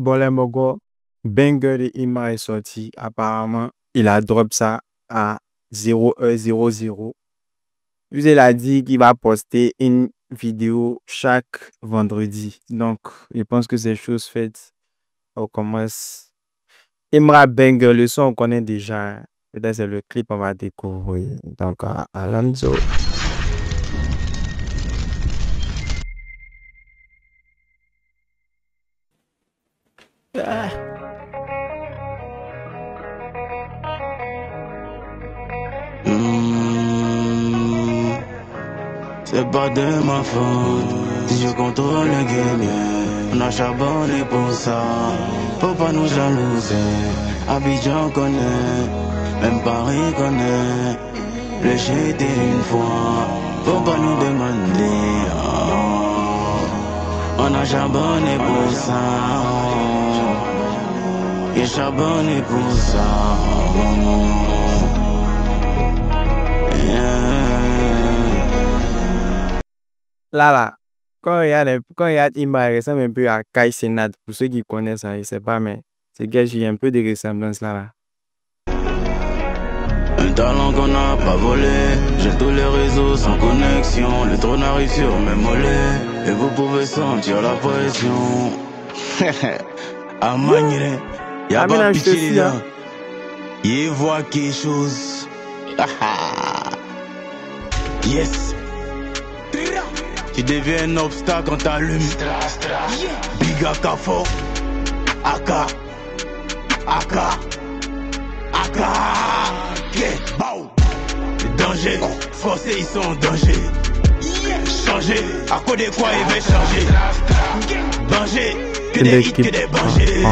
Bon, les mogo, Banger de Ima est sorti. Apparemment, il a drop ça à 0 h 00. Puis il a dit qu'il va poster une vidéo chaque vendredi. Donc, je pense que c'est chose faite. On commence. Imra Banger, le son, on connaît déjà. Peut-être c'est le clip, on va découvrir. Donc, Alonso. Hmm, c'est pas de ma faute si je contrôle le game. On a charbonné pour ça. Faut pas nous jalouser. Abidjan connaît, même Paris connaît. Le chien était une fois. Faut pas nous demander. On a charbonné pour ça. Et charbonné pour ça. Là, quand il y a Ima, il ressemble un peu à Kai Cenat. Pour ceux qui connaissent ça, je ne sais pas, mais c'est que j'ai un peu de ressemblance là. Un talent qu'on n'a pas volé. J'ai tous les réseaux sans connexion. Le trône arrive sur mes mollets. Et vous pouvez sentir la pression. À manier, y'a pas pitié les gars. Il voit quelque chose. Yes. Tu deviens un obstacle quand t'allumes. Big Akafo. Aka. Aka. Aka. Yeah. Bow. Danger. Forcés, ils sont en danger. Changer. À quoi de quoi il va changer. Danger. Que des hits, que des bangers.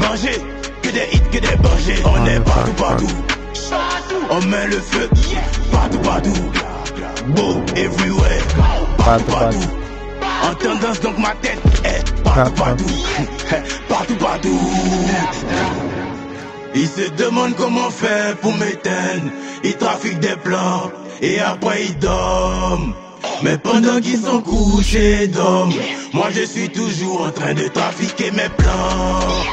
Banger. Que des hits, que des bangers. On est partout, partout. On met le feu. Partout, partout. Beau, everywhere. Partout, partout. En tendance, donc ma tête est partout, partout. Partout, partout. Ils se demandent comment faire pour m'éteindre. Ils trafiquent des plans et après ils dorment. Mais pendant qu'ils sont couchés d'hommes, moi je suis toujours en train de trafiquer mes plans.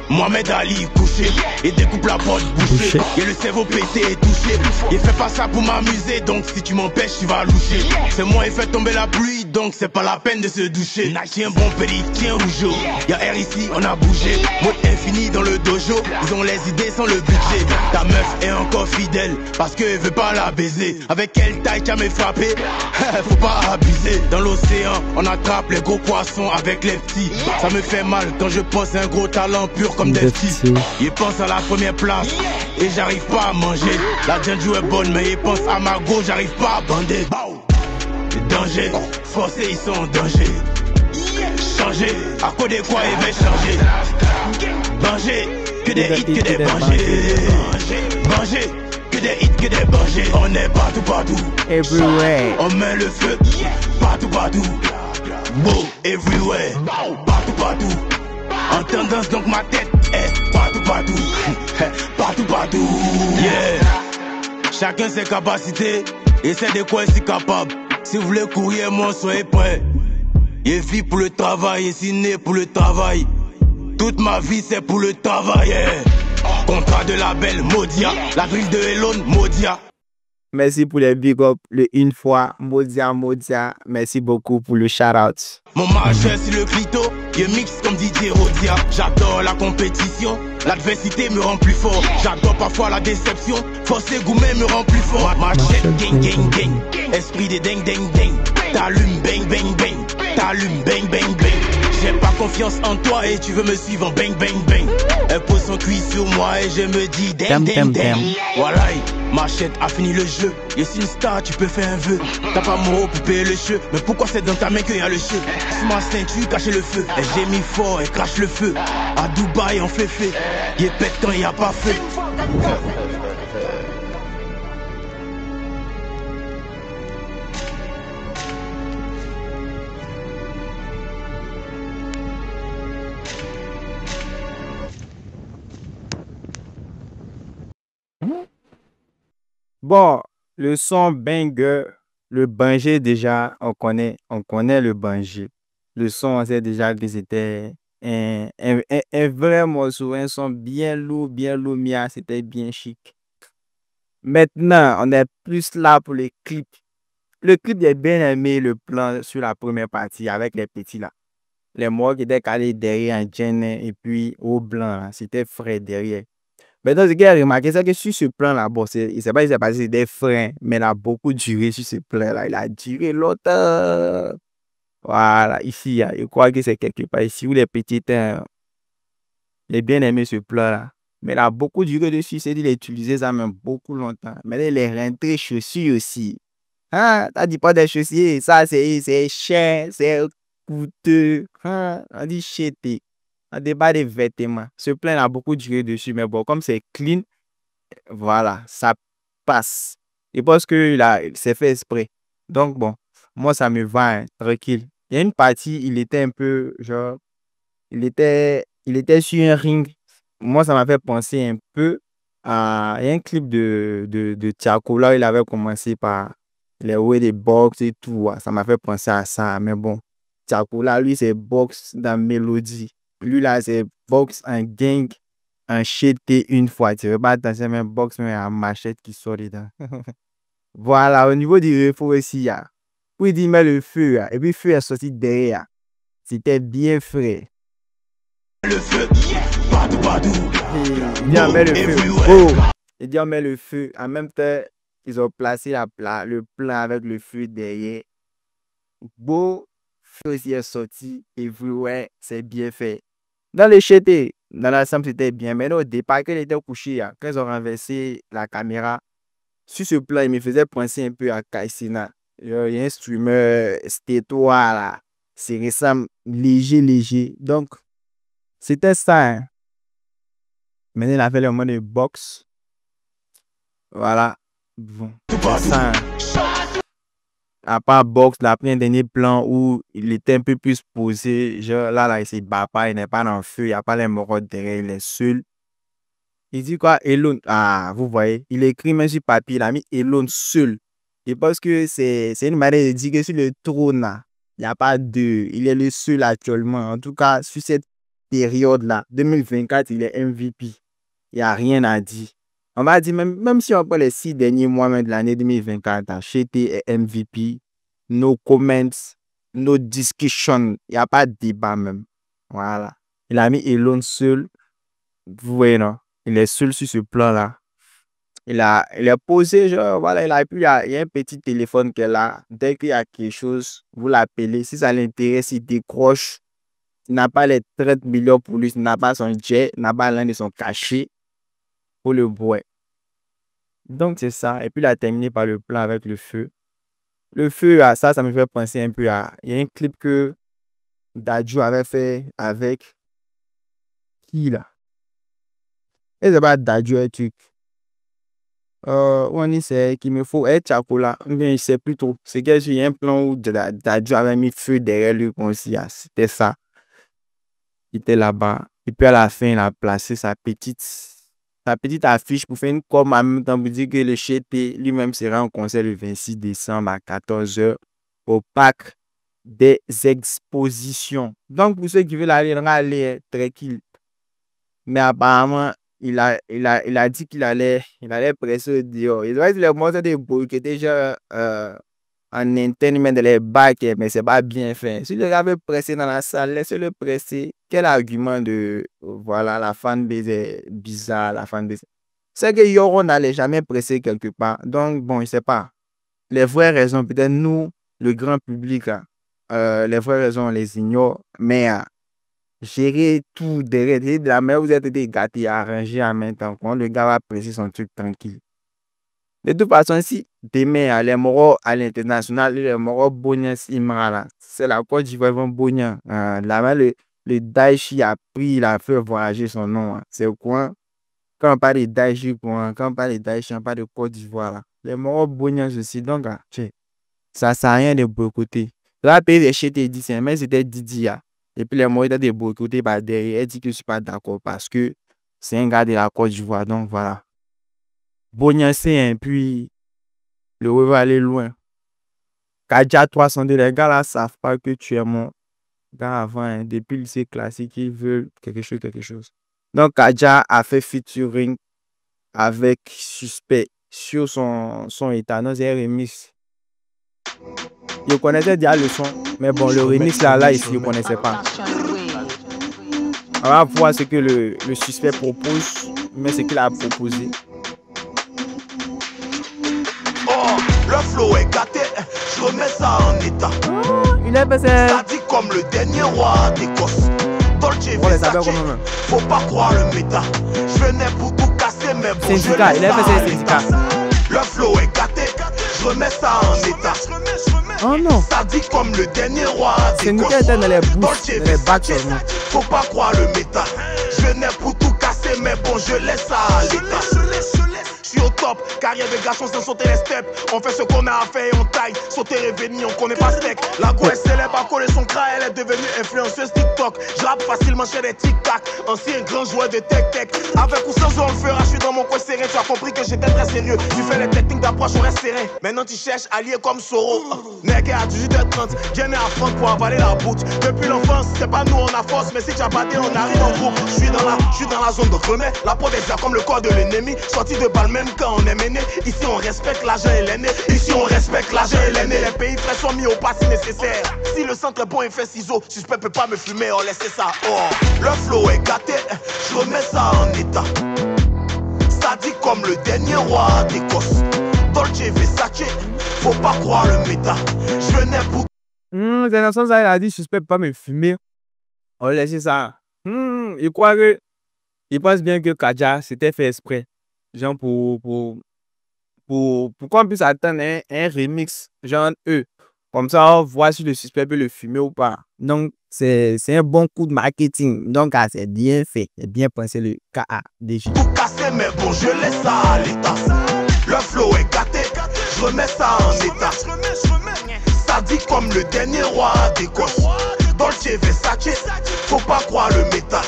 Mohamed Ali couché, il découpe la porte bouchée. Et le cerveau pété et touché. Il fait pas ça pour m'amuser, donc si tu m'empêches, tu vas loucher. C'est moi, il fait tomber la pluie, donc c'est pas la peine de se doucher. Tiens bon pédi, tiens rougeau. Y'a R ici, on a bougé. Mode infini dans le dojo. Ils ont les idées sans le budget. Ta meuf est encore fidèle, parce qu'elle veut pas la baiser. Avec quelle taille tu as me frappé? Faut pas abuser. Dans l'océan, on attrape les gros poissons avec les petits. Ça me fait mal quand je pense à un gros talent pur comme des petits. Ils pensent à la première place et j'arrive pas à manger. La Django est bonne mais ils pensent à ma go, j'arrive pas à bander. Danger, forcés ils sont en danger. Changer, à quoi de quoi ils veulent changer. Banger, que des hits, que des bangers. Banger, que des hits, que des bangers. On est partout, partout. Everywhere. On met le feu, partout, partout. Beau, everywhere. Partout, partout. En tendance, donc ma tête est partout, partout. Partout, partout. Yeah. Chacun ses capacités et c'est de quoi il est capable. Si vous voulez courir, moi, soyez prêts. Il vit pour le travail et si né pour le travail. Toute ma vie, c'est pour le travail. Yeah. Contrat de label Modia. La ville de Elon Modia. Merci pour les big up, le une fois, Modia. Merci beaucoup pour le shout-out. Mon marcheur sur le clito, il mixe comme Didier Rodia. J'adore la compétition, l'adversité me rend plus fort. J'adore parfois la déception, forcer gourmet me rend plus fort. Machette, gang, gang, gang, esprit de ding, ding, ding. T'allumes, bang, bang, bang, t'allumes, bang, bang, bang. J'ai pas confiance en toi et tu veux me suivre en bang, bang, bang. Elle pose son cuit sur moi et je me dis ding, ding, ding. Voilà, Machette a fini le jeu. Et si une star, tu peux faire un vœu. T'as pas mon pour payer le jeu. Mais pourquoi c'est dans ta main qu'il y a le jeu? Sous ma ceinture, cacher le feu. Elle gémit fort, elle crache le feu. À Dubaï, on fait fait. Il pète quand il n'y a pas feu. Bon, le son banger, le banger déjà, on connaît le banger. Le son, on sait déjà que c'était un vrai morceau, un son bien lourd, mia, c'était bien chic. Maintenant, on est plus là pour les clips. Le clip, j'ai bien aimé le plan sur la première partie avec les petits là. Les morts qui étaient calés derrière un jean et puis au blanc là, c'était frais derrière. Maintenant, ce que j'ai remarqué, c'est que sur ce plan-là, bon, il sait pas, il s'est passé des freins, mais il a beaucoup duré sur ce plan-là. Il a duré longtemps. Voilà, ici, je crois que c'est quelque part ici où les petits étaient, j'ai bien aimé ce plan-là. Mais il a beaucoup duré dessus, c'est qu'il a utilisé ça même beaucoup longtemps. Mais il est rentré chaussures aussi. Ah, t'as dit pas des chaussures, ça c'est cher, c'est coûteux. Ah, on dit chété. On débat des vêtements. Ce plan a beaucoup duré dessus, mais bon, comme c'est clean, voilà, ça passe. Et parce que c'est fait exprès. Donc bon, moi ça me va, hein, tranquille. Il y a une partie, il était un peu, genre, il était sur un ring. Moi ça m'a fait penser un peu à, il y a un clip de Tiako, là, il avait commencé par les way des box et tout. Ouais. Ça m'a fait penser à ça. Mais bon, Tiako, là, lui, c'est box dans mélodie. Lui, là, c'est box en gang, un et une fois. Tu veux pas danser même box, mais un machette qui sort dedans. Voilà, au niveau du refrain aussi, ya. Puis il dit, met le feu, ya. Et puis le feu est sorti derrière. C'était bien frais. Le feu, partout, partout. Il dit, on met Boom, le feu. everywhere. Oh! Il dit, on met le feu. En même temps, ils ont placé le plan avec le feu derrière. Beau, feu aussi est sorti. Everywhere, c'est bien fait. Dans les chetés, dans l'ensemble, c'était bien. Mais au départ, quand il était couché, là, quand ils ont renversé la caméra, sur ce plan, il me faisait penser un peu à Kaisina. Il y a un streamer, c'était toi, là. C'est récent, léger, léger. Donc, c'était ça, hein. Maintenant, il a fait le mode de boxe. Voilà. Bon, Tout c'est partout. ça, hein. À part boxe, il a pris un dernier plan où il était un peu plus posé. Genre, là, il se bat pas, il n'est pas dans le feu, il n'y a pas les morts derrière, il est seul. Il dit quoi? Elon. Ah, vous voyez, il écrit même sur papier, il a mis Elon seul. Et parce que c'est une manière de dire que sur le trône, là, il n'y a pas deux. Il est le seul actuellement. En tout cas, sur cette période-là, 2024, il est MVP. Il n'y a rien à dire. On va dire, même si on prend les 6 derniers mois même de l'année 2024, acheté est MVP, no comments, no discussion, il n'y a pas de débat même. Voilà. Il a mis Elon seul. Vous voyez, non? Il est seul sur ce plan-là. Il est posé, genre, voilà, il y a un petit téléphone qu'elle a. Dès qu'il y a quelque chose, vous l'appelez. Si ça l'intéresse, il décroche. Il n'a pas les 30 millions pour lui, il n'a pas son jet, il n'a pas l'un de son cachet pour le boire. Donc, c'est ça. Et puis, il a terminé par le plan avec le feu. Le feu, ça me fait penser un peu à. Il y a un clip que Dadju avait fait avec qui là? Et c'est pas Dadju, un truc. On dit c'est qu'il me faut être Chakola. Mais je sais plus trop. C'est qu'il y a un plan où Dadju avait mis feu derrière lui comme si c'était ça. Il était là-bas. Et puis à la fin, il a placé sa petite affiche pour faire une com en même temps pour dire que le Chété lui-même sera en concert le 26 décembre à 14h au parc des expositions. Donc pour ceux qui veulent aller, aller tranquille. Mais apparemment, il a dit qu'il allait presser dehors. Il doit être le montre de boule qui était déjà en interne, mais dans les bacs, mais c'est pas bien fait. Si le gars veut presser dans la salle, laissez-le presser. Quel argument de, voilà, la fanbase est bizarre, la fanbase. C'est que Yoro n'allait jamais presser quelque part. Donc, bon, je sais pas. Les vraies raisons, peut-être nous, le grand public, là, les vraies raisons, on les ignore. Mais gérer tout derrière, de la mer, vous êtes des gâtés, arrangés en même temps. Quand le gars va presser son truc tranquille. De toute façon, si demain, les morts à l'international, les morts Bognan Simara, c'est la Côte d'Ivoire vont Bognan. Là-bas, le Daichi a pris, il a fait voyager son nom. C'est quoi? Quand on parle de Daichi, quand on parle de Daichi, on parle de Côte d'Ivoire. Là. Les morts Bognan aussi. Donc, ça ne sert à rien de boycotter. La pays des chètes dit, mais c'était Didi. Et puis les morts étaient de boycotter par derrière. Elle dit que je ne suis pas d'accord parce que c'est un gars de la Côte d'Ivoire. Donc, voilà. Bognan, c'est un puis. Le web va aller loin. Kaja 302, les gars là savent pas que tu es mon gars avant, hein, depuis le lycée classique, ils veulent quelque chose, quelque chose. Donc, Kaja a fait featuring avec Suspect sur son état. Non, c'est un remix. Je connaissais déjà le son, mais bon, le remix là, ici, je ne connaissais pas. On va voir ce que le Suspect propose, mais ce qu'il a proposé. Oh, le flow est gâté, je remets ça en état. Il est passé. Ça dit comme le dernier roi d'Écosse. Dolce Versace, faut pas croire le méta. Je venais pour tout casser, mais bon, syndicat, il est passé syndicat. Le flow est gâté, je remets ça en état. Oh non. Ça dit comme le dernier roi syndicat était dans les boosts, dans les backs seulement. Faut pas croire le méta. Je venais pour tout casser, mais bon, je laisse ça à l'état. Je suis au top, carrière de garçon sans sauter les steps. On fait ce qu'on a à faire et on taille. Sauter révenu, on connaît pas steak. La go est célèbre à coller son cras, elle est devenue influenceuse TikTok. Je rappe facilement chez des tic-tac. Ancien grand joueur de tech-tech. Avec ou sans on le fera, je suis dans mon coin serré. Tu as compris que j'étais très sérieux. Tu fais les techniques d'approche, on reste serein. Maintenant tu cherches allié comme Soro. Nègre à 18h30, viens à front pour avaler la boute. Depuis l'enfance, c'est pas nous on a force, mais si tu as batté, on arrive en groupe. Je suis dans la zone de remède. La peau des comme le corps de l'ennemi. Sorti de balle même quand on est mené. Ici on respecte l'argent et l'aîné. Ici on respecte l'argent et l'aîné. Les pays frais sont mis au pas si nécessaire. Si le centre est bon et fait ciseaux, Suspect peut pas me fumer, on laisse ça. Oh, le flow est gâté, je remets ça en état. Ça dit comme le dernier roi d'Écosse. Dolce Versace, faut pas croire le méta. Je venais pour. C'est dans ce sens ça, il a dit Suspect peut pas me fumer. On laisse ça. Il croit que. Il pense bien que Kaja c'était fait exprès. Genre pour qu'on puisse attendre un remix, genre eux. Comme ça, on voit si le Suspect peut le fumer ou pas. Donc, c'est un bon coup de marketing. Donc, c'est bien fait. C'est bien pensé le KADJ. Tout casser, mais bon, je laisse ça à l'état. Le flow est gâté, je remets ça en état. Ça dit comme le dernier roi d'Écosse. Dolce Versace, faut pas croire le méta.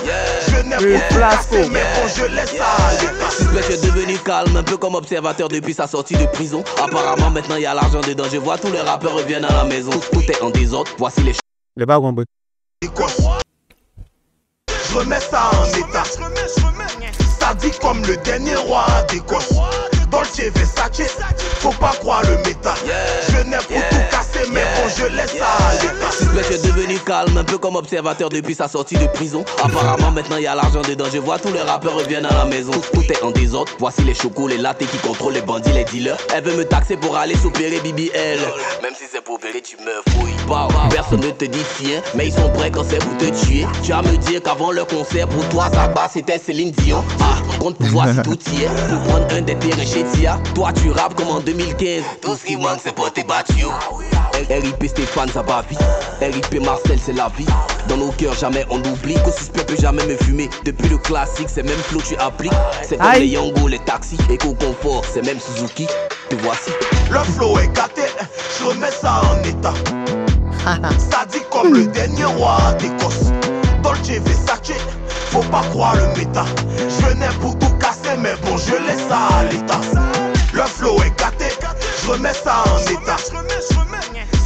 Je n'ai pas casser, mais bon, je laisse ça à l'état. Suspect est devenu calme, un peu comme observateur depuis sa sortie de prison. Apparemment, maintenant il y a l'argent dedans. Je vois tous les rappeurs reviennent à la maison. Tout est en désordre, voici les Le pas compris. Je remets ça en état. Ça dit comme le dernier roi d'Écosse. Dolce Versace, faut pas croire le méta. Je n'ai pour tout casser, mais bon, je laisse ça à l'état. Suspect est devenu calme, un peu comme observateur depuis sa sortie de prison. Apparemment, maintenant il y a l'argent dedans. Je vois tous les rappeurs reviennent à la maison. Tout est en désordre, voici les chocos, les latés qui contrôlent les bandits, les dealers. Elle veut me taxer pour aller s'opérer BBL. Même si c'est pour opérer, tu me fouilles. Personne ne te dit tiens, mais ils sont prêts quand c'est pour te tuer. Tu vas me dire qu'avant le concert, pour toi, ça bat, c'était Céline Dion. Ah, compte pouvoir si tout y est. Pour prendre un des terrains chez Tia. Toi, tu rappes comme en 2015. Tout ce qui manque, c'est pour tes battus. RIP Stéphane, ça va vite. RIP Marcel, c'est la vie. Dans nos cœurs, jamais on oublie qu'au Suspect peut jamais me fumer. Depuis le classique, c'est même flow tu appliques. C'est comme les Yango, les taxis. Eco Confort, c'est même Suzuki. Te voici. Le flow est gâté, je remets ça en état. Ça dit comme le dernier roi d'Écosse. Dolce Versace, faut pas croire le méta. Je venais pour tout casser, mais bon, je laisse ça à l'état. Le flow est gâté, je remets ça en état.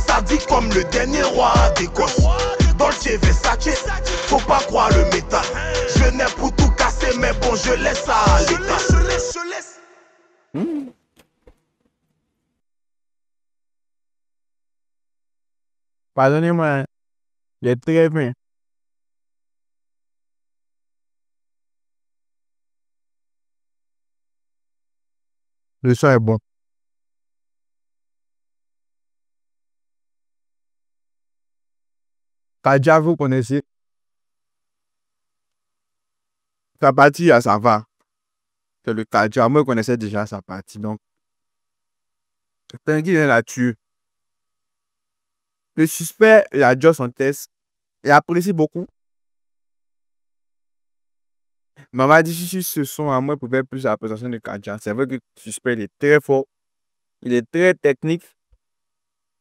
Ça dit comme le dernier roi d'Écosse. Dolce Versace, faut pas croire le méta. Je venais pour tout casser, mais bon, je laisse ça à l'état. Pardonnez-moi, il est très bien. Le son est bon. Kaja, vous connaissez. Sa partie, ça va. C'est le Kaja. Moi, je connaissais déjà sa partie. Donc, c'est un qui vient là-dessus. Le Suspect, il a déjà son test. Il apprécie beaucoup. Mais on va dire si ce son à moi pour faire plus la présentation de Kaja. C'est vrai que le Suspect, il est très fort. Il est très technique.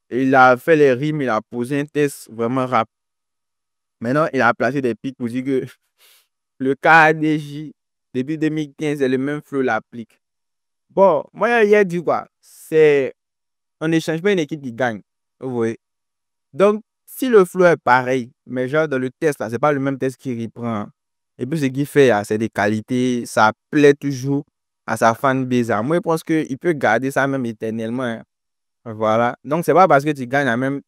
Et il a fait les rimes. Il a posé un test vraiment rap. Maintenant, il a placé des pics pour dire que le KADJ, depuis 2015, c'est le même flow l'applique. Bon, moi, il a dit quoi? On n'échange pas une équipe qui gagne. Vous voyez? Donc, si le flow est pareil, mais genre dans le test, là, c'est pas le même test qu'il reprend. Et puis ce qu'il fait, là, c'est des qualités, ça plaît toujours à sa fanbase. Moi, je pense qu'il peut garder ça même éternellement, hein. Voilà. Donc, c'est pas parce que tu gagnes la même.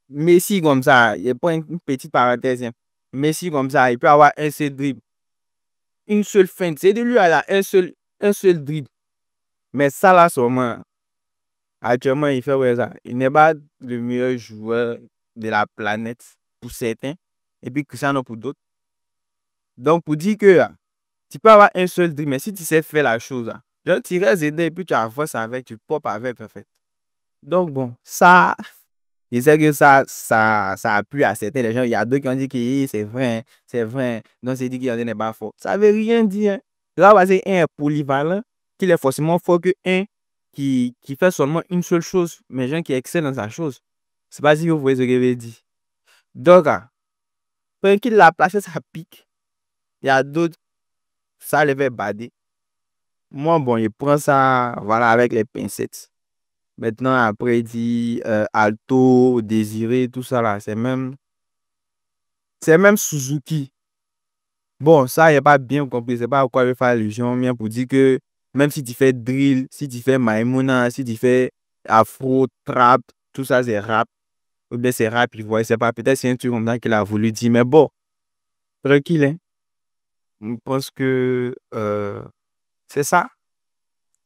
Messi comme ça, il n'y a pas une petite parenthèse, hein. Messi comme ça, il peut avoir un seul dribble, une seule feinte. C'est de lui à la un seul dribble. Mais ça, là, seulement, actuellement, il fait ouais, ça. Il n'est pas le meilleur joueur de la planète pour certains, et puis Cristiano pour d'autres. Donc, pour dire que tu peux avoir un seul dribble, mais si tu sais faire la chose, genre, tu restes aidé et puis tu avances avec, tu pop avec, en fait. Donc, bon, ça, je sais que ça a plu à certains les gens. Il y a d'autres qui ont dit que c'est vrai, c'est vrai. Donc, c'est dit qu'il n'est pas fort. Ça veut rien dire, hein. Là, c'est un est polyvalent, qu'il est forcément fort que un qui fait seulement une seule chose, mais gens qui excellent dans sa chose. C'est pas si vous voyez ce que je veux dire. Donc, quand il l'a placé, ça pique. Il y a d'autres, ça les fait bader. Moi, bon, il prend ça, voilà, avec les pincettes. Maintenant, après, il dit Alto, Désiré, tout ça là, c'est même Suzuki. Bon, ça, il a pas bien compris. C'est pas à quoi il fait allusion, bien pour dire que même si tu fais drill, si tu fais Maimouna, si tu fais afro, trap, tout ça, c'est rap. Ou bien c'est rap, il voit, c'est pas, peut-être c'est un truc comme ça qu'il a voulu dire, mais bon, tranquille, hein. Je pense que c'est ça.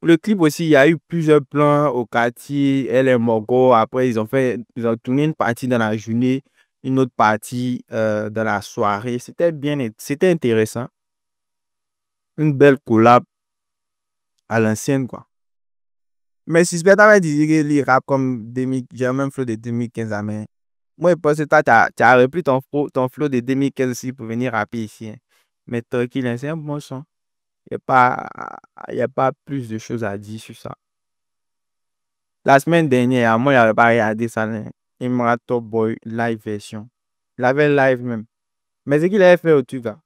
Le clip aussi, il y a eu plusieurs plans au quartier, elle est Mogo. Après, ils ont tourné une partie dans la journée, une autre partie dans la soirée. C'était intéressant. Une belle collab à l'ancienne, quoi. Mais si je t'avais dit que les rap comme j'ai le même flow de 2015, mais moi, je pense que toi, tu as repris ton flow de 2015 aussi pour venir rapper ici, hein. Mais tranquille, hein, c'est un bon son. Il y a pas plus de choses à dire sur ça. La semaine dernière, moi, j'avais pas regardé ça, hein. Imra Top Boy live version. Il avait live même. Mais ce qu'il avait fait au truc, là,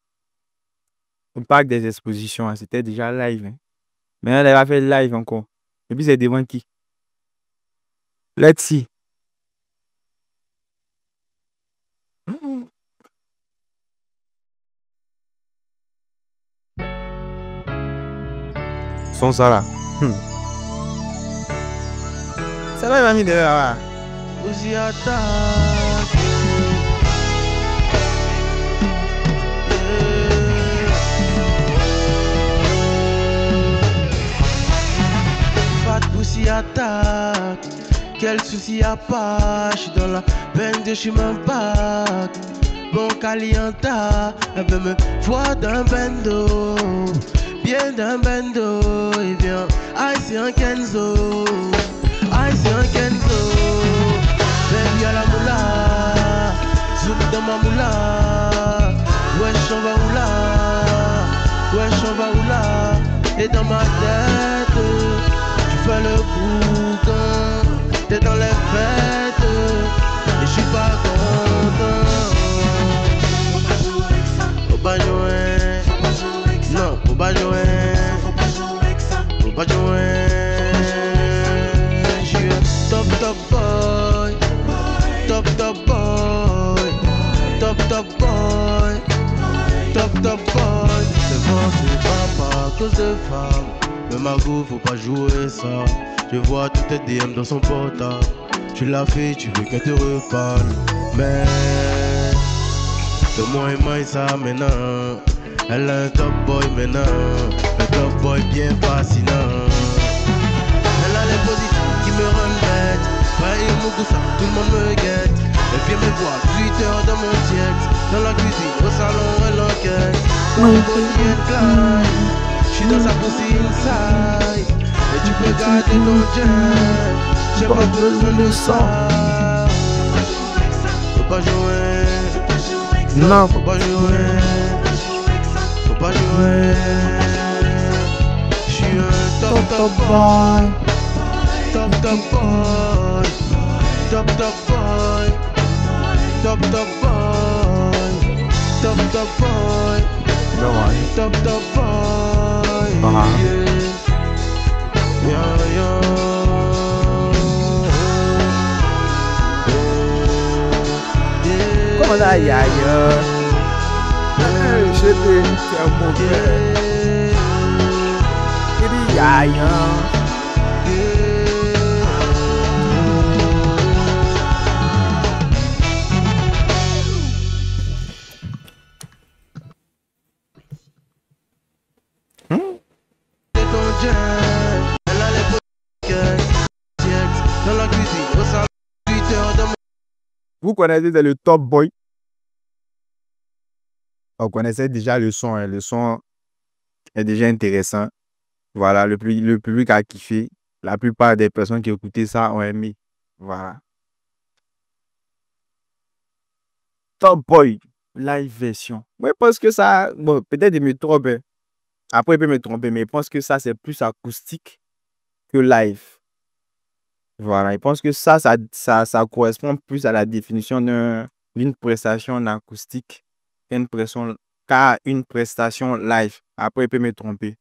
au parc des expositions, hein, c'était déjà live, hein. Mais il avait fait live encore. Et puis c'est devant qui? Let's see. Son ça là. Ça là, il m'a mis derrière là. Uzi attaque. Fat Pussy attaque. Quel souci y'a pas? J'suis dans la peine de j'suis même pas. Bon calienta, elle veut me voir d'un bendo. Bien d'un bendo. Et bien, aïe c'est un Kenzo. Aïe c'est un Kenzo. Baby à la moula. Zoom dans ma moula. Wesh on va où là? Wesh on va où là? Et dans ma tête, tu fais le boucan. T'es dans les fêtes. Et j'suis pas content. Faut pas jouer. Non, faut pas jouer. Faut pas jouer. J'suis un top boy. Top boy. Top boy. Top boy. C'est bon, c'est pas à cause de femmes. Mais ma go, faut pas jouer ça. Je vois toutes tes DM dans son portable. Tu l'as fait, tu veux qu'elle te reparle. Mais de moi et moi ça maintenant. Elle a un top boy maintenant. Un top boy bien fascinant. Elle a les positions qui me rendent bête. Ouais, mon goût ça, tout le monde me guette. Elle vient me voir 8 heures dans mon jet. Dans la cuisine, au salon, elle enquête. Mon body est classe. J'suis dans sa pussy inside. Et tu peux garder ton jet. J'ai pas besoin de ça. Faut pas jouer. Non, Faut pas jouer. Faut pas jouer. J'suis un top boy. Top boy. Top boy. Top boy. Top boy. Top boy. Yeah. Comment ça, yaya? Je t'ai dit un bon frère. Il dit yaya. Vous connaissez le Top Boy. On connaissait déjà le son. Le son est déjà intéressant. Voilà, le public a kiffé. La plupart des personnes qui écoutaient ça ont aimé. Voilà. Top Boy, live version. Moi, je pense que ça, bon, peut-être il me trompe. Après, il peut me tromper, mais je pense que ça, c'est plus acoustique que live. Voilà, je pense que ça correspond plus à la définition d'une prestation en acoustique qu'à une prestation live. Après, il peut me tromper.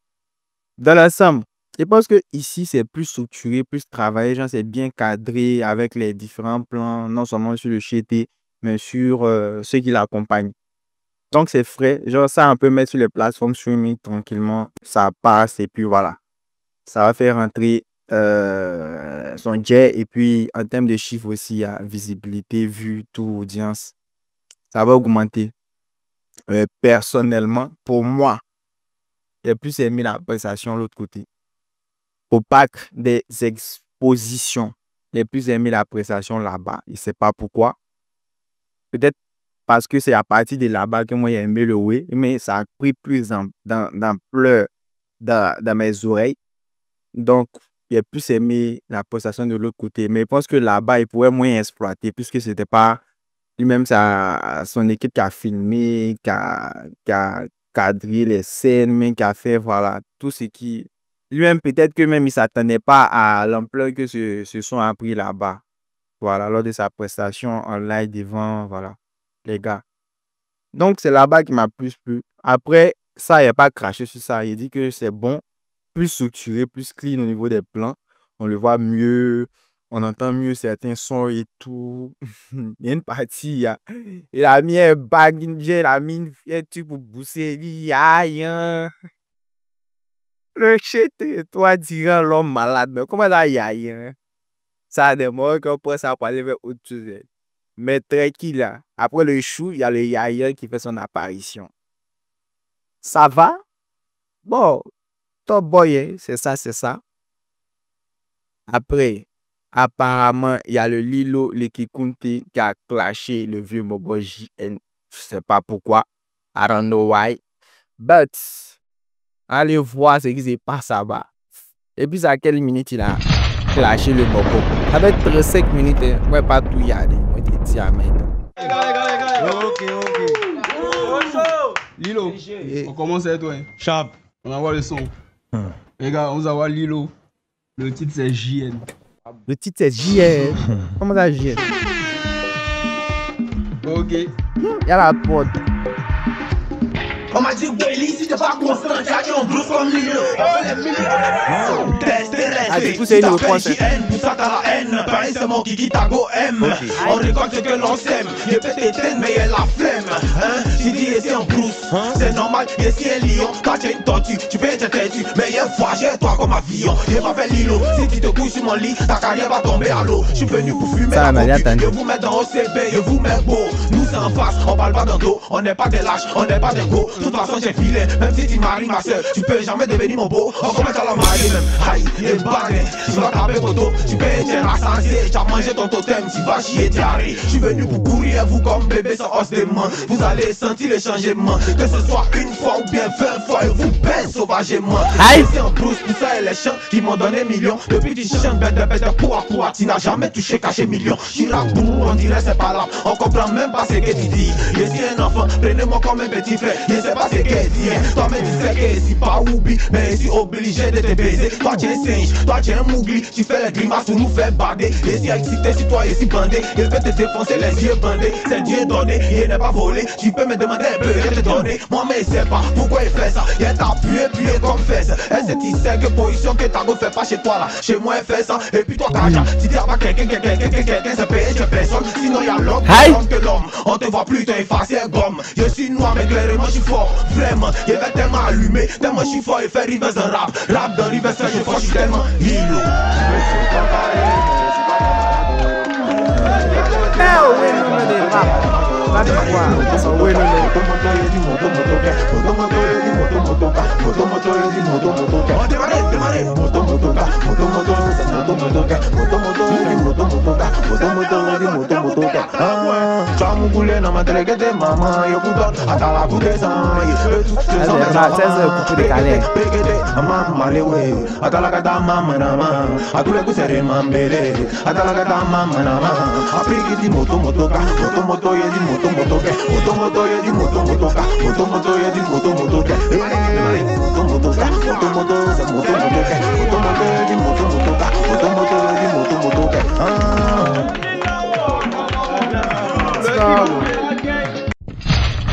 Dans l'ensemble, je pense que ici, c'est plus structuré, plus travaillé. Genre, c'est bien cadré avec les différents plans, non seulement sur le chété, mais sur ceux qui l'accompagnent. Donc, c'est frais. Genre, ça, on peut mettre sur les plateformes streaming tranquillement. Ça passe et puis voilà. Ça va faire rentrer son jet. Et puis, en termes de chiffres aussi, il y a visibilité, vue, tout, audience. Ça va augmenter. Personnellement, pour moi, j'ai plus aimé la prestation de l'autre côté. Au pack des expositions, j'ai plus aimé la prestation là-bas. Je ne sais pas pourquoi. Peut-être parce que c'est à partir de là-bas que moi j'ai aimé le way, mais ça a pris plus d'ampleur dans mes oreilles. Donc, j'ai plus aimé la prestation de l'autre côté. Mais je pense que là-bas, il pourrait moins exploiter, puisque ce n'était pas lui-même son équipe qui a filmé, qui a cadré les scènes, mais qui a fait voilà, tout ce qui... Lui-même, peut-être que même il ne s'attendait pas à l'ampleur que ce son a pris là-bas. Voilà, lors de sa prestation en live devant, voilà, les gars. Donc, c'est là-bas qui m'a plus plu. Après, ça, il n'a pas craché sur ça. Il dit que c'est bon, plus structuré, plus clean au niveau des plans. On le voit mieux, on entend mieux certains sons et tout. Il y a une partie, il a mis un bag, il a mis un truc pour booster. Il dit, aïe, le shit, toi, dirant l'homme malade. Mais comment ça, aïe, ça démontre qu'on peut s'en parler vers autre chose. Mais tranquille, là. Après le chou, il y a le yaya qui fait son apparition. Ça va? Bon, Top Boy, hein, c'est ça, c'est ça. Après, apparemment, il y a le Lilo, le Kikunte qui a clashé le vieux Mobo JN. Je ne sais pas pourquoi. I don't know why. But, allez voir ce qui se passe là-bas. Et puis, à quelle minute il a clashé le Mobo? Ça va être 35 minutes. Moi, pas tout y aller. Moi, je te dis à maintenant. Ok. Lilo, on commence avec toi. Sharp. On va voir le son. Les gars, on va voir Lilo. Le titre c'est JN. Le titre c'est JN. Comment ça JN? Ok. Il y a la porte. On m'a dit, Willy, si t'es pas constant, t'as dit en blues comme Lilo. On fait les millions. Test Ah, du coup, c'est une réponse. Pour ça, t'as la haine. Pareil, c'est mon Kiki Tago M. On récolte ce que l'on sème. Il peut t'éteindre, mais il a la flemme. Si tu es en blues, c'est normal. Ici, un lion. Quand tu es une tortue, tu peux être têtu. Mais il y a fois, j'ai toi comme avion. Je m'appelle Lilo. Si tu te couches sur mon lit, ta carrière va tomber à l'eau. Je suis venu pour fumer la coque. Je vous mets dans OCB, je vous mets beau. Nous, c'est en face, on parle pas d'un dos. On n'est pas des lâches, on n'est pas des go. De toute façon, j'ai filé. Même si tu maries ma soeur, tu peux jamais devenir mon beau. On commence à la marier même. Aïe, les bagues, tu vas taper mon dos. Tu peux être rassasié, tu as mangé ton totem, tu vas chier diarrhée. Je suis venu pour courir, vous comme bébé sans os de main. Vous allez sentir le changement. Que ce soit une fois ou bien 20 fois, et vous baisse sauvagement. Ici en brousse, tout ça et les chants qui m'ont donné millions. Depuis tu chantes bête pour tu n'as jamais touché caché millions. Je suis pour on dirait c'est pas là. On comprend même pas ce que tu dis. Je suis un enfant, prenez-moi comme un petit frère. Je sais sais pas c'est qu'est dit, toi-même tu sais que c'est pas oublié, mais je suis obligé de te baiser. Toi tu es singe, toi tu es un mougli, tu fais les grimaces ou nous fais bader. Et si excité, si toi et si bandé, il peut te défoncer les yeux bandés. C'est Dieu donné, il n'est pas volé. Tu peux me demander un peu, je te donner. Moi mais c'est pas pourquoi il fait ça. Il t'a appuyé comme fesse. Et c'est qui sait que position que ta go fait pas chez toi là. Chez moi il fait ça. Et puis toi Kaja, si t'es pas quelqu'un, c'est payé de personne. Sinon y'a l'homme que l'homme. On te voit plus, t'es effacé gomme. Je suis noir mais clairement je suis fort. Vraiment, il va tellement allumé. Tellement je suis fort et faire Rivers un rap. Rap dans Rivers, je suis fort, je suis tellement hilo.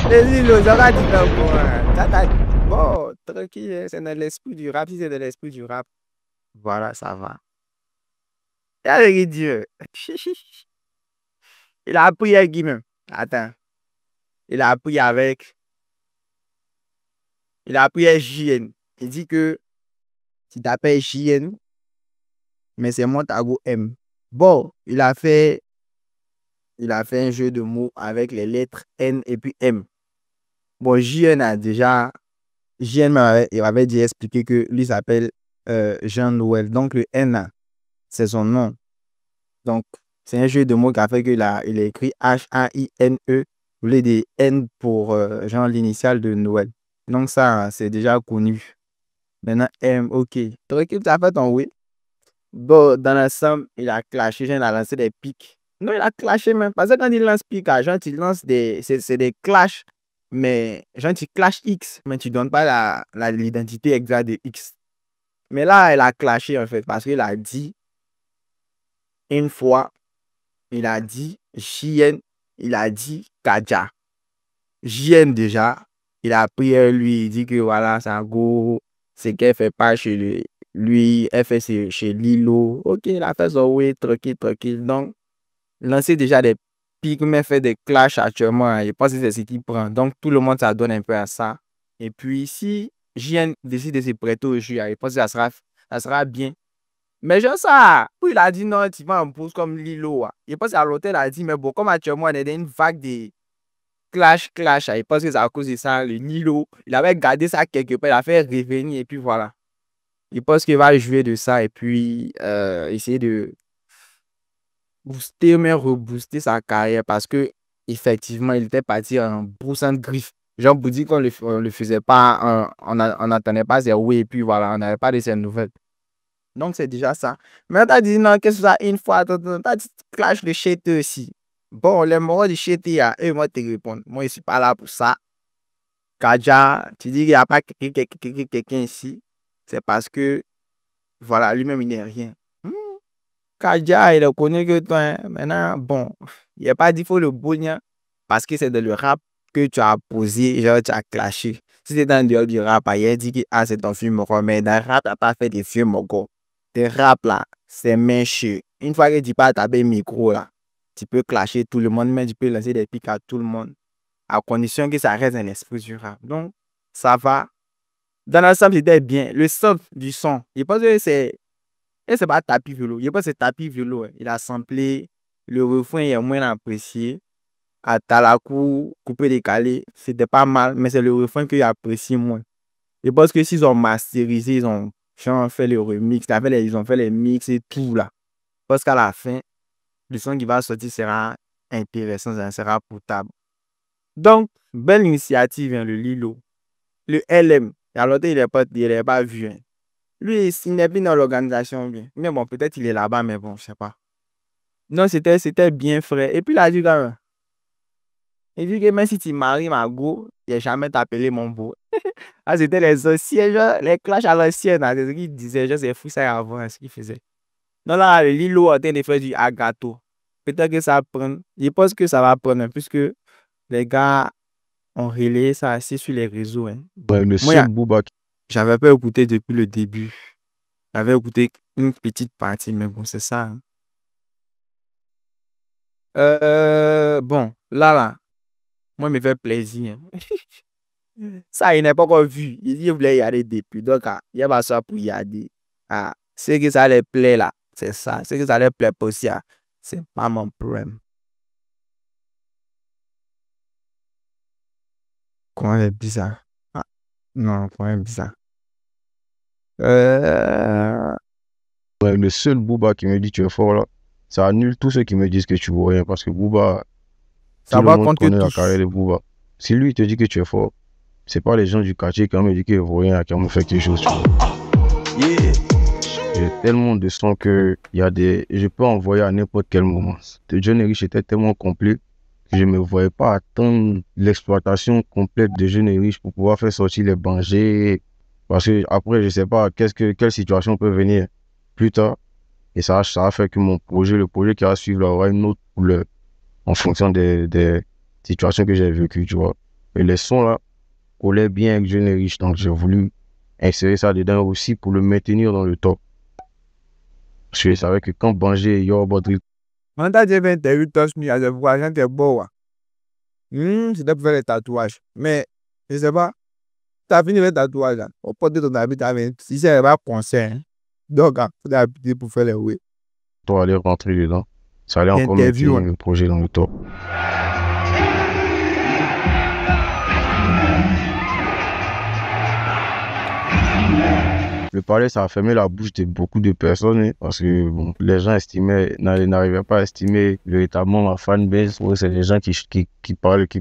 Les îlots, ça va dire bon, tranquille, c'est dans l'esprit du rap. Si c'est de l'esprit du rap, voilà, ça va. Et avec Dieu, il a appris avec qui même? Attends, il a appris avec, il a appris avec JN. Il dit que tu t'appelles JN, mais c'est Montago M. Bon, il a fait un jeu de mots avec les lettres N et puis M. Bon, JN a déjà, il m'avait dit expliqué que lui s'appelle Jean-Noël. Donc le N, là, c'est son nom. Donc, c'est un jeu de mots qui a fait qu'il a écrit H-A-I-N-E, au lieu de N pour genre l'initiale de Noël. Donc ça, c'est déjà connu. Maintenant, M, ok. Tranquille, ça fait ton oui. Bon, dans l'ensemble, il a clashé, genre, il a lancé des pics. Non, il a clashé même. Parce que quand il lance pic, genre, il lance c'est des clashs, mais genre, tu clash X, mais tu donnes pas l'identité exacte de X. Mais là, il a clashé en fait, parce qu'il a dit une fois, il a dit JN, il a dit Kaja. JN déjà, il a pris lui, il dit que voilà, c'est un go, c'est qu'elle fait pas chez lui, elle fait chez Lilo. Ok, il a fait son oui, tranquille, tranquille. Donc, lancer déjà des pics, mais fait des clashs actuellement, je pense que c'est ce qu'il prend. Donc, tout le monde s'adonne un peu à ça. Et puis, si JN décide de se prêter au jeu, je pense que ça sera bien. Mais genre ça, puis il a dit non, tu vas en pause comme Lilo. Je pense qu'à l'hôtel, il a dit, mais bon, comme actuellement, on est dans une vague de clash. Je pense que c'est à cause de ça, le Lilo. Il avait gardé ça quelque part, il a fait revenir et puis voilà. Je pense qu'il va jouer de ça et puis essayer de booster, mais rebooster sa carrière parce que effectivement, il était parti en broussant de griffes. Genre, pour dire qu'on le faisait pas, on n'entendait pas ses oui et puis voilà, on n'avait pas de ses nouvelles. Donc, c'est déjà ça. Mais t'as dit non, qu'est-ce que ça, une fois, t'as dit clash de shit aussi. Bon, les morts de shit, eux, moi, te répondre. Moi, je suis pas là pour ça. Kaja, tu dis qu'il n'y a pas quelqu'un ici. C'est parce que, voilà, lui-même, il n'est rien. Kaja, il ne connaît que toi. Maintenant, bon, il n'a pas dit qu'il faut le bonir parce que c'est de le rap que tu as posé, genre, tu as clashé. Si c'est dans le dehors du rap, il a dit que ah, c'est ton film, mais dans le rap, tu n'as pas fait des films, tes rap là, c'est méchant. Une fois que tu pas taper le micro là, tu peux clasher tout le monde, mais tu peux lancer des pics à tout le monde, à condition que ça reste un esprit du rap. Donc, ça va. Dans l'ensemble, c'était bien. Le sample du son, je pense que c'est pas tapis violo. Je pense que c'est tapis violo. Il a samplé, le refrain est moins apprécié. À Talakou, coupé décalé, c'était pas mal, mais c'est le refrain que j'apprécie moins. Je pense que s'ils ont masterisé, ils ont fait le remix, ils ont fait les mix et tout là. Parce qu'à la fin, le son qui va sortir sera intéressant, ça sera potable. Donc, belle initiative, hein, le Lilo. Le LM, alors il n'est pas vu. Hein. Lui, il n'est plus dans l'organisation. Mais bon, peut-être il est là-bas, mais bon, je sais pas. Non, c'était bien frais. Et puis, il a dit, il dit que même si tu maries Mago, t'ai jamais t'appelé mon beau. Ah, c'était les anciens, genre, les clashs à l'ancienne, hein, c'est ce qu'ils disaient, genre, c'est fou ça avant, ce qu'ils faisaient. Non, là, le Lilo est en train de faire du agato. Peut-être que ça va prendre, je pense que ça va prendre, hein, puisque les gars ont relayé ça assez sur les réseaux, hein. Ouais, le Moi, seul Booba j'avais pas écouté depuis le début. J'avais écouté une petite partie, mais bon, c'est ça, hein. Bon, là, moi, il me fait plaisir, hein. Ça, il n'est pas encore vu. Il dit qu'il voulait y aller depuis. Donc, ah, il va ça pour y aller. Ah, c'est que ça les plaît là. C'est ça. C'est que ça les plaît pas aussi. Ah, c'est pas mon problème. Comment elle est bizarre? Ah, non, comment elle est bizarre? Ouais, le seul Booba qui me dit tu es fort là, ça annule tous ceux qui me disent que tu vaux rien parce que Booba, Ça tout le va monde contre connaît la tous. carrière de Booba. Si lui il te dit que tu es fort, c'est pas les gens du quartier qui me disent qu'il vaut rien, qui ont fait quelque chose. Tu vois. Yeah. J'ai tellement de sons que il y a des, je peux envoyer à n'importe quel moment. Le Jeune et Riche était tellement complet que je me voyais pas attendre l'exploitation complète de Jeune et Riche pour pouvoir faire sortir les bangers. Parce que après, je sais pas quelle situation peut venir plus tard. Et ça va faire que le projet qui va suivre là, aura une autre couleur en fonction des situations que j'ai vécues, tu vois. Et les sons là collaient bien avec Jeune et Riche, donc j'ai voulu insérer ça dedans aussi pour le maintenir dans le top. Parce que je savais que quand Banger et Yo Bodri, On t'a dit 28 tos, il y a des voisins, t'es beau. C'était pour faire les tatouages. Mais, je sais pas, t'as fini les tatouages là. Au pot de ton habit, si c'est pas concert, hein. Donc, ah, faut habiter pour faire les oui. toi allais rentrer dedans, ça allait encore Interview, maintenir le projet dans le top. Le palais, ça a fermé la bouche de beaucoup de personnes, hein, parce que bon, les gens n'arrivaient pas à estimer véritablement la fanbase. Ouais, c'est les gens qui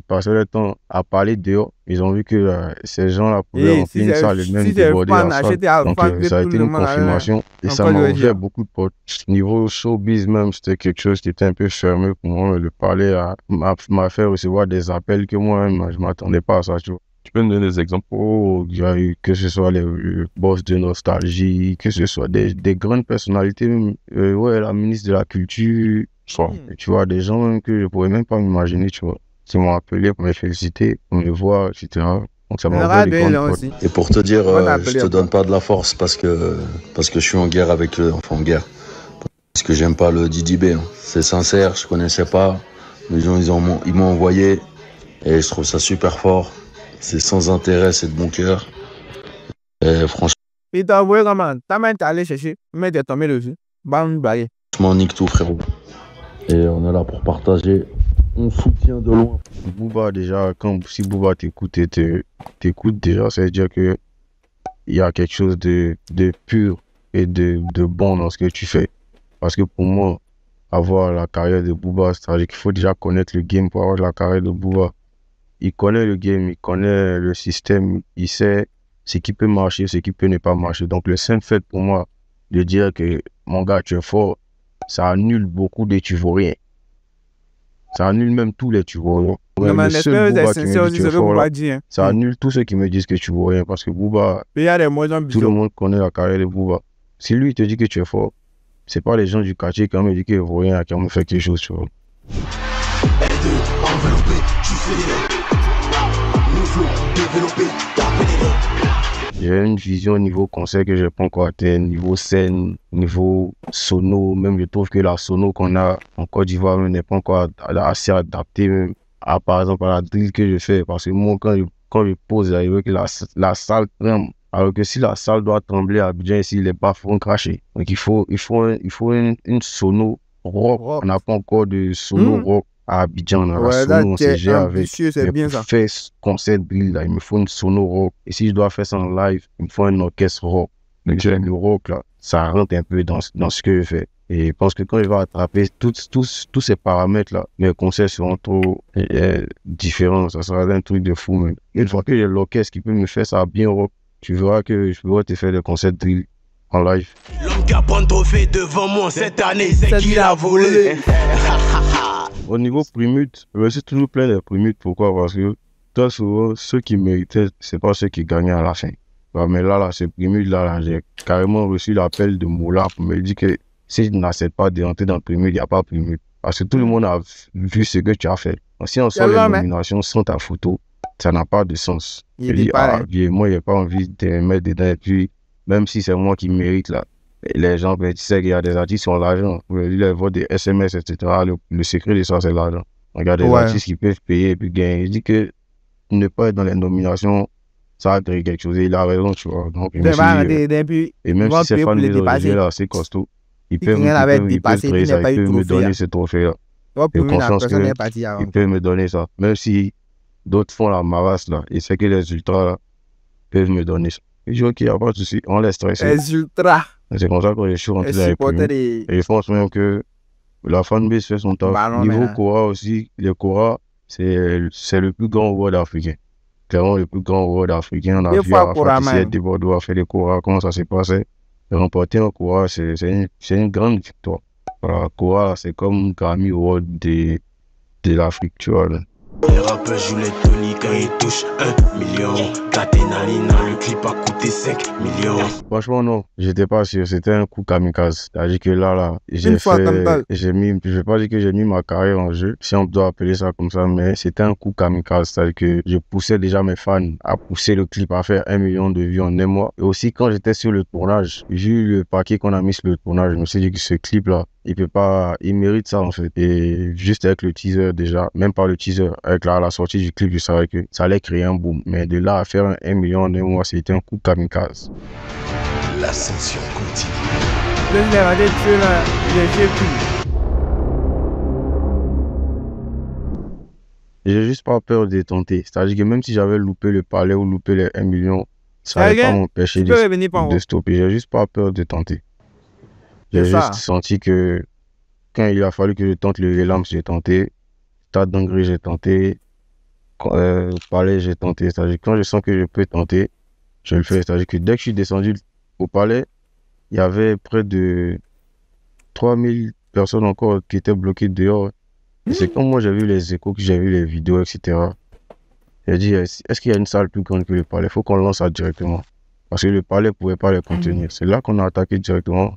passaient le temps à parler dehors. Ils ont vu que ces gens-là pouvaient remplir une salle et même déborder la salle. Donc ça a été une confirmation et ça m'a ouvert beaucoup de portes. Niveau showbiz même, c'était quelque chose qui était un peu fermé pour moi. Mais le palais m'a fait recevoir des appels que moi-même, je ne m'attendais pas à ça, tu vois. Tu peux me donner des exemples? Oh, il y a eu, que ce soit les boss de Nostalgie, que ce soit des grandes personnalités, ouais, la ministre de la Culture, tu vois, des gens même que je pourrais même pas m'imaginer, tu vois, qui m'ont appelé pour me féliciter, pour me voir, etc. Donc ça m'a ouvert des grandes portes. Et pour te dire, je te donne pas de la force parce que je suis en guerre avec eux, enfin en guerre. Parce que j'aime pas le Didi B, hein. C'est sincère, je connaissais pas. Les gens, ils m'ont envoyé et je trouve ça super fort. C'est sans intérêt, c'est de bon cœur. Et franchement, Il t'a envoyé comment? Ta main t'es allé chercher, mais t'es tombé dessus. Bam, baillé. nique tout, frérot. Et on est là pour partager. On soutient de loin. Booba, déjà, si Booba t'écoute déjà, ça veut dire que il y a quelque chose de pur et de bon dans ce que tu fais. Parce que pour moi, avoir la carrière de Booba, c'est-à-dire qu'il faut déjà connaître le game pour avoir la carrière de Booba. Il connaît le game, il connaît le système, il sait ce qui peut marcher, ce qui peut ne pas marcher. Donc le simple fait pour moi de dire que mon gars, tu es fort, ça annule beaucoup de tu vaux rien. Ça annule même tous les tu vaux rien. Ouais, le seul Booba qui me dit tu es fort là, ça annule tous ceux qui me disent que tu vaux rien. Parce que Booba, tout le monde connaît la carrière de Booba. Si lui il te dit que tu es fort, c'est pas les gens du quartier qui me disent qu'il vaut rien, qui ont fait quelque chose, tu vois. J'ai une vision au niveau concert que je n'ai pas encore atteint, niveau scène, niveau sono. Même je trouve que la sono qu'on a en Côte d'Ivoire n'est pas encore assez adaptée même à, par exemple, à la drill que je fais. Parce que moi, quand je pose, j'arrive que la salle tremble. Alors que si la salle doit trembler à Abidjan, ici, les baffes vont cracher. Donc il faut une sono rock. On n'a pas encore de sono rock à Abidjan. La sono, on s'est géré avec. C'est bien ça. Pour faire ce concert drill, là, il me faut une sono rock. Et si je dois faire ça en live, il me faut un orchestre rock. Donc le rock, là, ça rentre un peu dans ce que je fais. Et je pense que quand il va attraper tous ces paramètres-là, mes concerts seront trop différents. Ça sera un truc de fou, même. Et une fois que j'ai l'orchestre qui peut me faire ça bien rock, tu verras que je pourrais te faire des concerts drill en live. L'homme qui a pas de trophée devant moi cette année, c'est qui l'a volé. Au niveau primute, je suis toujours plein de primutes. Pourquoi? Parce que Très souvent, ceux qui méritaient, c'est pas ceux qui gagnaient à la fin. Mais là, ce Primule, là, j'ai carrément reçu l'appel de Moula pour me dire que si je n'accepte pas d'entrer dans le Primule, il n'y a pas Primule. Parce que tout le monde a vu ce que tu as fait. Si on sort les nominations sans ta photo, ça n'a pas de sens. Je dis, moi, j'ai pas envie de me mettre dedans. Et puis, même si c'est moi qui mérite, là, les gens, ben, tu sais qu'il y a des artistes qui ont l'argent. Ils voient des SMS, etc. Le secret de ça, c'est l'argent. Regarde des artistes qui peuvent payer et puis gagner. Je dis que ne pas être dans les nominations, ça a créé quelque chose. Et il a raison, tu vois. Donc, et même si ces fans de aujourd'hui, là, c'est costaud, ils peuvent créer ça, ils peuvent me donner ce trophée-là. J'ai confiance qu'ils peuvent me donner ça. Même si d'autres font la marasse, là, et c'est que les ultras, là, peuvent me donner ça. Et je dis, ok, il n'y a pas de souci, on laisse stresser. Les ultras. C'est comme ça que je suis rentré dans les premiers. Et je pense même que la fanbase fait son temps. Niveau Kora aussi, les Kora, c'est le plus grand award africain. Clairement, le plus grand award africain. On a vu Arafat de Bordeaux a fait les Kora, comment ça s'est passé. Remporter un Kora, c'est une grande victoire. Voilà, Kora, c'est comme Grammy Award de l'Afrique, tu vois. Là. Les rappeurs jouent les Tony quand ils touchent 1 million. Katenalina, le clip a coûté 5 millions. Franchement, non, j'étais pas sûr. C'était un coup kamikaze. C'est-à-dire que là, j'ai mis, je vais pas dire que j'ai mis ma carrière en jeu, si on doit appeler ça comme ça, mais c'était un coup kamikaze. C'est-à-dire que je poussais déjà mes fans à pousser le clip à faire 1 million de vues en un mois. Et aussi, quand j'étais sur le tournage, vu le paquet qu'on a mis sur le tournage, je me suis dit que ce clip-là, il mérite ça en fait. Et juste avec le teaser déjà, même pas le teaser, avec la sortie du clip, je savais que ça allait créer un boom. Mais de là à faire 1 million en un mois, c'était un coup kamikaze. L'ascension continue. J'ai juste pas peur de tenter. C'est-à-dire que même si j'avais loupé le palais ou loupé les 1 million, ça n'allait pas m'empêcher de stopper. J'ai juste pas peur de tenter. J'ai juste senti que quand il a fallu que je tente le Velam, j'ai tenté. Stade d'Angry, j'ai tenté. Palais, j'ai tenté. C'est-à-dire que quand je sens que je peux tenter, je le fais. C'est-à-dire que dès que je suis descendu au Palais, il y avait près de 3000 personnes encore qui étaient bloquées dehors. Et c'est comme moi j'ai vu les échos, que j'ai vu les vidéos, etc. J'ai dit, est-ce qu'il y a une salle plus grande que le Palais? Il faut qu'on lance ça directement. Parce que le Palais ne pouvait pas les contenir. C'est là qu'on a attaqué directement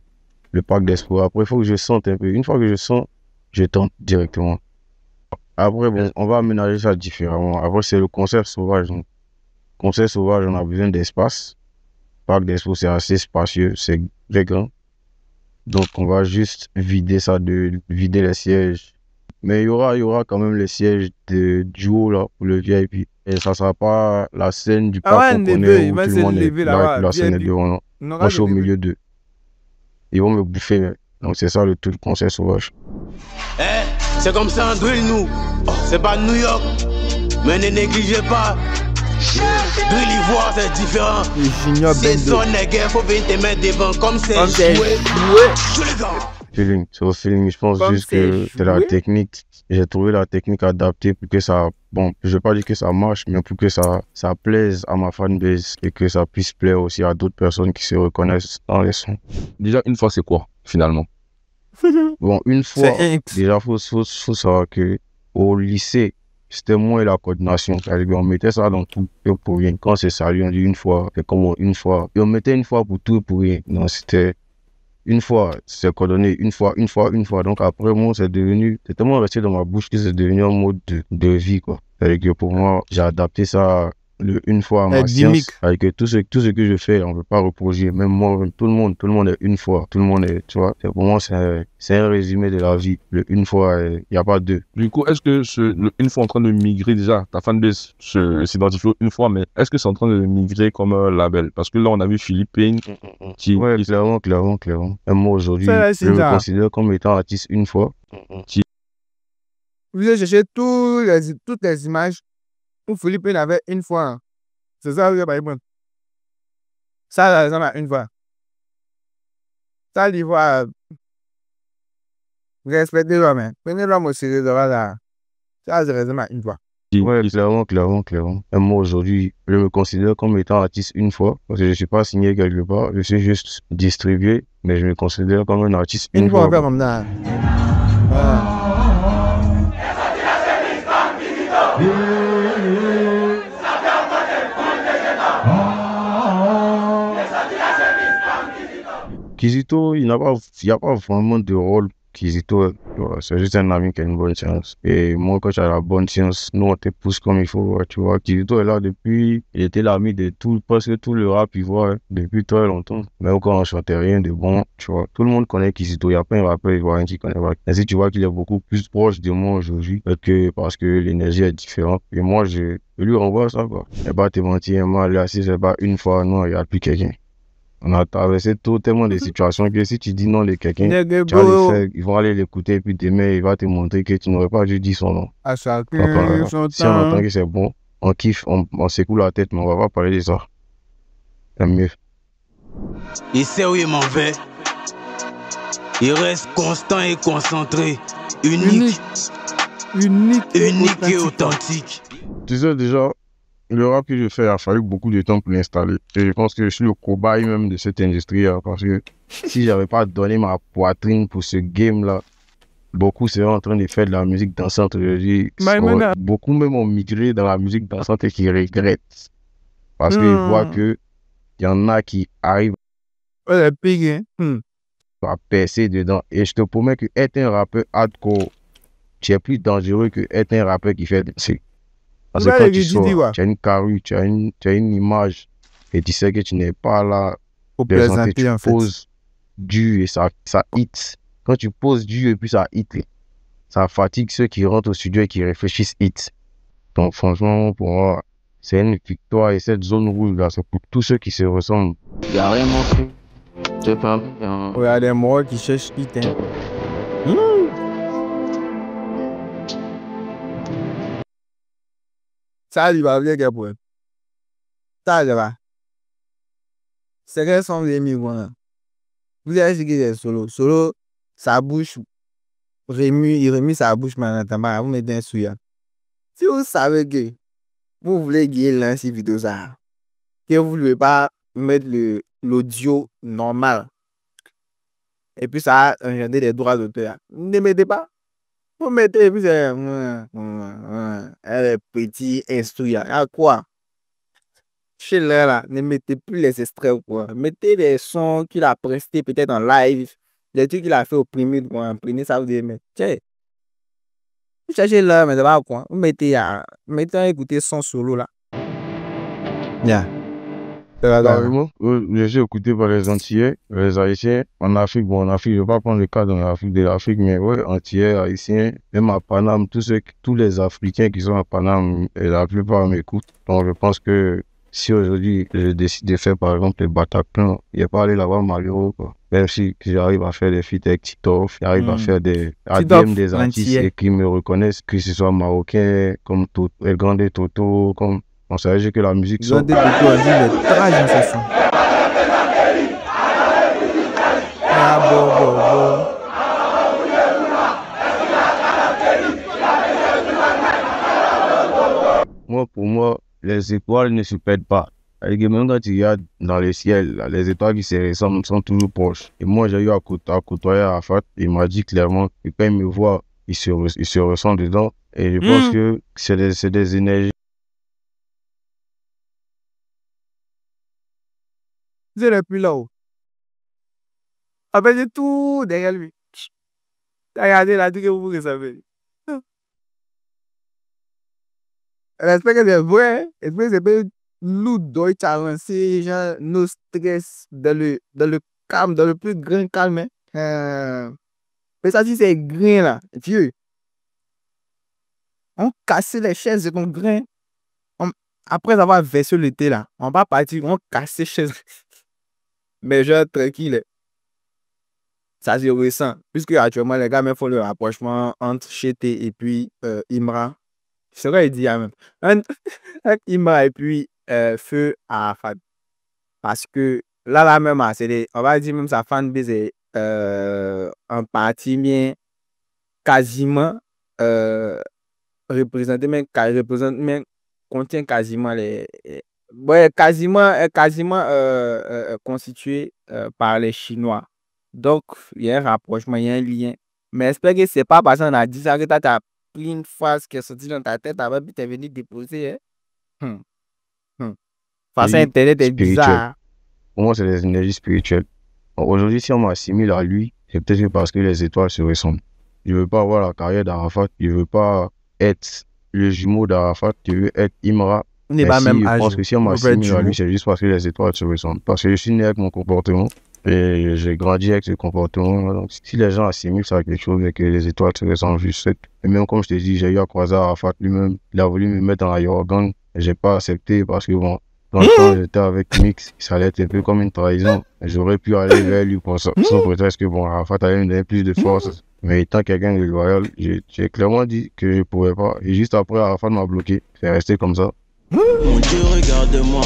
le parc d'Expo. Après, il faut que je sente un peu. Une fois que je sens, je tente directement. Après, bon, on va aménager ça différemment. Après, c'est le concert sauvage. Donc, concert sauvage, on a besoin d'espace. Parc d'Expo, c'est assez spacieux, c'est très grand. Donc, on va juste vider ça, vider les sièges. Mais il y aura quand même les sièges de duo là, pour le VIP. Et ça ne sera pas la scène du parc qu'on connaît où tout le monde est là, la scène est devant. Non. Moi, je suis au milieu d'eux. Ils vont me bouffer. Donc, c'est ça le tout, le concert sauvage. C'est comme ça, Drill, nous. C'est pas New York. Mais ne négligez pas. Drill Ivoire, c'est différent. C'est son nègre, faut venir te mettre devant comme c'est joué. Feeling, c'est au feeling. Je pense juste que c'est la technique. J'ai trouvé la technique adaptée pour que ça, bon, je vais pas dire que ça marche, mais pour que ça plaise à ma fanbase et que ça puisse plaire aussi à d'autres personnes qui se reconnaissent dans les sons. Déjà, une fois, c'est quoi, finalement? Bon, une fois, déjà, faut savoir que au lycée, c'était moi et la coordination. On mettait ça dans tout et pour rien. Quand c'est salut, on dit une fois, c'est comme une fois. Et on mettait une fois pour tout et pour rien. Non, c'était une fois, c'est coordonné, une fois. Donc après, moi, c'est tellement resté dans ma bouche que c'est devenu un mode de vie, quoi. C'est-à-dire que pour moi, j'ai adapté ça une fois à ma science. Avec tout ce que je fais, on ne peut pas reprocher. Même moi, tout le monde est une fois. Tout le monde est, tu vois. Pour moi, c'est un résumé de la vie. Le une fois, il n'y a pas deux. Du coup, est-ce que une fois en train de migrer déjà, ta fanbase s'identifie une fois, mais est-ce que c'est en train de migrer comme un label? Parce que là, on a vu Philippe Payne qui... Ouais, clairement. Et moi, aujourd'hui, je me considère comme étant artiste une fois. Vous avez cherché toutes les images où Philippe Payne avait une fois. C'est ça, vous avez pas ça, ça m'a une fois. Ça, l'Ivoire, respectez l'homme, hein. Prenez l'homme au sérieux, là. Ça, c'est vraiment une fois. Ouais, clairement. Et moi, aujourd'hui, je me considère comme étant artiste une fois, parce que je ne suis pas signé quelque part, je suis juste distribué, mais je me considère comme un artiste une fois. Une fois, comme ça. Voilà. Kizito, il n'y a pas vraiment de rôle. Kizito, c'est juste un ami qui a une bonne science. Et moi, quand tu as la bonne science, nous, on te pousse comme il faut, tu vois. Kizito est là depuis, il était l'ami de presque tout le rap, il voit, depuis très longtemps. Même quand on chantait rien de bon, tu vois. Tout le monde connaît Kizito, il n'y a pas un rappeur ivoirien qui connaît pas. Ainsi, tu vois qu'il est beaucoup plus proche de moi aujourd'hui, parce que l'énergie est différente. Et moi, je lui renvoie ça, quoi. Je vais pas te mentir, moi, là, si c'est pas une fois, non, il n'y a plus quelqu'un. On a traversé tellement de situations que si tu dis non de quelqu'un, tu vas le faire, ils vont aller l'écouter et puis demain, il va te montrer que tu n'aurais pas dû dire son nom. À Donc, chacun son si on entend temps. que c'est bon, on kiffe, on secoue la tête, mais on va pas parler de ça. C'est mieux. Il sait où il m'en va. Il reste constant et concentré. Unique et authentique. Tu sais déjà, le rap que je fais a fallu beaucoup de temps pour l'installer. Et je pense que je suis le cobaye même de cette industrie parce que si j'avais pas donné ma poitrine pour ce game-là, beaucoup seraient en train de faire de la musique dansante aujourd'hui. Beaucoup même ont migré dans la musique dansante et qui regrettent. Parce qu'ils voient qu'il y en a qui arrivent à percer dedans. Et je te promets que être un rappeur hardcore, tu es plus dangereux que être un rappeur qui fait danser. Parce que quand tu sors, tu as une carrure, tu as une image et tu sais que tu n'es pas là Pour présenter, plaisanter, tu en fait. poses dur et ça hit. Quand tu poses dur et puis ça hit, ça fatigue ceux qui rentrent au studio et qui réfléchissent hit. Donc franchement, pour moi, c'est une victoire et cette zone rouge là, c'est pour tous ceux qui se ressemblent. Garé mon fou. Je peux Regardez moi qui cherche hit. Ça, il va bien que pour ça, je va. C'est quels sont les migrants. Vous avez dit que c'est solo. Solo, sa bouche, il remue sa bouche, maintenant, vous mettez un souillard. Si vous savez que vous voulez guérir l'ancien vidéo, ça, que vous ne voulez pas mettre l'audio normal, et puis ça a engendré des droits d'auteur, ne mettez pas. Vous mettez, et puis c'est un petit instruit. À quoi? Chez là, ne mettez plus les extraits ou quoi. Mettez les sons qu'il a prestés peut-être en live, les trucs qu'il a fait au premier, pour imprimer, ça vous dit, mais tiens, vous cherchez là, mais c'est pas quoi. Vous mettez à écouter son solo là. Yeah. Carrément, je suis écouté par les Antillais, les Haïtiens. En Afrique, je ne vais pas prendre le cas dans l'Afrique de l'Afrique, mais ouais, Antillais, Haïtiens, même à Paname, tous les Africains qui sont à Paname, et la plupart m'écoutent. Donc je pense que si aujourd'hui je décide de faire par exemple les Bataclan, il n'y a pas aller là-bas malheureux, quoi. Même si j'arrive à faire des feats avec Titoff, j'arrive à faire des ADM des artistes et qui me reconnaissent, que ce soit marocain, comme El Grande Toto, comme on savait que la musique sort. Ils ont des Toto, les trages en ce son. Ah bon. Pour moi, les étoiles ne se perdent pas. Même quand tu regardes dans le ciel, là, les étoiles qui se ressemblent sont toujours proches. Et moi, j'ai eu à côtoyer Arafat. Il m'a dit clairement que quand il me voit, il se ressent dedans. Et je pense que c'est des énergies. Vous êtes plus là-haut. Après, j'ai tout derrière lui. Regardez là, tout que vous pouvez savoir. J'espère que c'est vrai. J'espère que c'est pas nous Deutsch avancé, genre, nos stress dans le calme, dans le plus grand calme. Mais ça, si c'est grain là, Dieu. On casse les chaises de ton grain. Après avoir versé le thé là, on va partir, on casse les chaises. Mais genre, tranquille. Ça se ressent. Puisque actuellement, les gars me font le rapprochement entre Chété et puis Imra. C'est vrai, il dit même. Imra et puis Feu Arafat. Parce que là même, on va dire même sa fanbase est en partie bien quasiment représenté, mais contient quasiment les. Ouais, quasiment constitué par les Chinois. Donc, il y a un rapprochement, il y a un lien. Mais j'espère que c'est pas parce qu'on a dit ça que tu as pris une phrase qui est sortie dans ta tête avant puis tu es venu déposer. Face à Internet est bizarre. Pour moi, c'est des énergies spirituelles. Aujourd'hui, si on m'assimile à lui, c'est peut-être parce que les étoiles se ressemblent. Je veux pas avoir la carrière d'Arafat, je veux pas être le jumeau d'Arafat, je veux être Imra. On n'est Mais pas même je âge. pense que si on On peut être m'assimile à jumeau. lui, c'est juste parce que les étoiles se ressemblent. Parce que je suis né avec mon comportement et j'ai grandi avec ce comportement. Donc, si les gens assimilent ça à quelque chose et que les étoiles se ressemblent, juste. Et même comme je te dis, j'ai eu à croiser Arafat lui-même. Il a voulu me mettre dans la Yorgan et j'ai pas accepté parce que bon, dans le temps, j'étais avec Mix, ça allait être un peu comme une trahison. J'aurais pu aller vers lui pour ça, sous prétexte que bon, Arafat allait me donner plus de force. Mais étant quelqu'un de loyal, j'ai clairement dit que je pouvais pas. Et juste après, Arafat m'a bloqué. C'est resté comme ça. Mon Dieu, regarde-moi,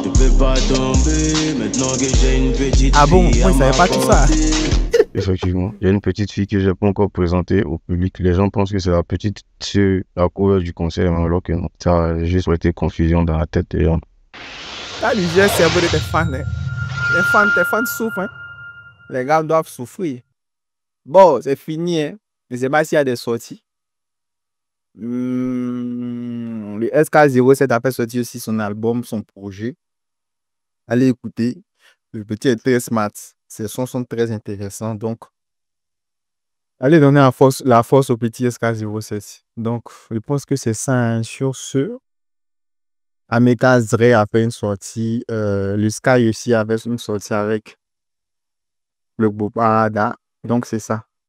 je peux pas tomber maintenant que j'ai une petite Ah bon, fille moi, à il savait pas tout ça. Effectivement, il y a une petite fille que j'ai pas encore présentée au public. Les gens pensent que c'est la petite sur la cover du concert, mais alors que non. Ça a juste été confusion dans la tête des gens. Ça lui gère le cerveau de tes fans. Hein. Tes fans souffrent. Hein. Les gars doivent souffrir. Bon, c'est fini. Hein. Je ne sais pas s'il y a des sorties. Le SK07 a fait sortir aussi son album, son projet. Allez écouter. Le petit est très smart. Ses sons sont très intéressants. Donc, allez donner la force au petit SK07. Donc, je pense que c'est ça. Hein. Sur ce, Ameka Dre a fait une sortie. Le Sky aussi avait une sortie avec le Bob Arada. Donc, c'est ça.